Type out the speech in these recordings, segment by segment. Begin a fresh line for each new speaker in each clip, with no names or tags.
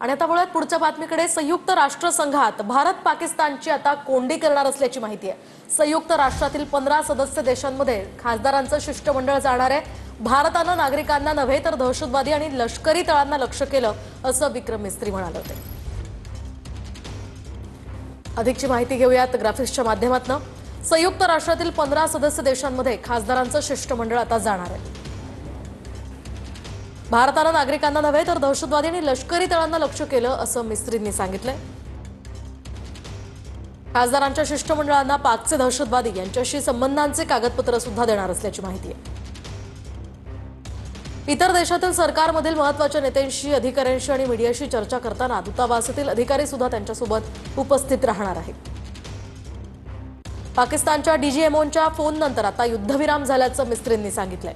आणि आता वळूयात पुढच्या बातमीकडे। संयुक्त राष्ट्र संघात भारत पाकिस्तानची आता कोंडी करणार असल्याची माहिती आहे। संयुक्त राष्ट्रातील 15 सदस्य देशांमध्ये खासदारांचं शिष्टमंडळ जाणार आहे। भारतानं नागरिकांना नव्हे तर दहशतवादी आणि लष्करी तळांना लक्ष्य केलं असं विक्रम मिस्त्री म्हणाले होते। अधिकची माहिती घेऊयात ग्राफिक्सच्या माध्यमातून। संयुक्त राष्ट्रातील 15 सदस्य देशांमध्ये खासदारांचं शिष्टमंडळ आता जाणार आहे। भारतानं नागरिकांना नव्हे तर दहशतवादी आणि लष्करी तळांना लक्ष्य केलं असं मिस्त्रींनी सांगितलंय। खासदारांच्या शिष्टमंडळांना पाकचे दहशतवादी यांच्याशी संबंधांचे कागदपत्र सुद्धा देणार असल्याची माहिती आहे। इतर देशातील सरकारमधील महत्त्वाच्या नेत्यांशी, अधिकाऱ्यांशी आणि मीडियाशी चर्चा करताना दूतावासातील अधिकारी सुद्धा त्यांच्यासोबत उपस्थित राहणार आहेत। पाकिस्तानच्या डीजीएमओच्या फोन नंतर आता युद्धविराम झाल्याचं मिस्त्रींनी सांगितलंय।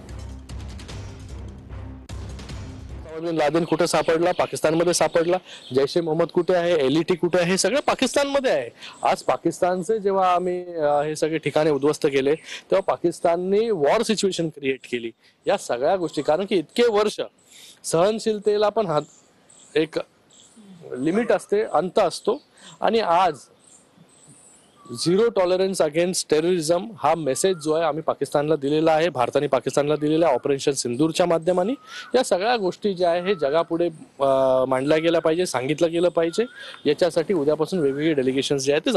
लादेन कुठे सापडला, पाकिस्तानमध्ये सापडला, जैश ए मोहम्मद कुठे आहे, एलईटी कुठे आहे, हे सगळं पाकिस्तानमध्ये आहे। आज पाकिस्तानचे जेव्हा आम्ही हे सगळे ठिकाणे उद्ध्वस्त केले तेव्हा पाकिस्तानने वॉर सिच्युएशन क्रिएट केली। या सगळ्या गोष्टी कारण की इतके वर्ष सहनशीलतेला पण एक लिमिट असते, अंत असतो आणि आज झिरो टॉलरन्स अगेन्स्ट टेररिझम हा मेसेज जो आहे आम्ही पाकिस्तानला दिलेला आहे, भारताने पाकिस्तानला दिलेला आहे ऑपरेशन सिंदूरच्या माध्यमाने। या सगळ्या गोष्टी ज्या आहे हे जगापुढे मांडल्या गेल्या पाहिजे, सांगितलं गेलं पाहिजे। याच्यासाठी उद्यापासून वेगवेगळे डेलिगेशन्स जे आहेत ते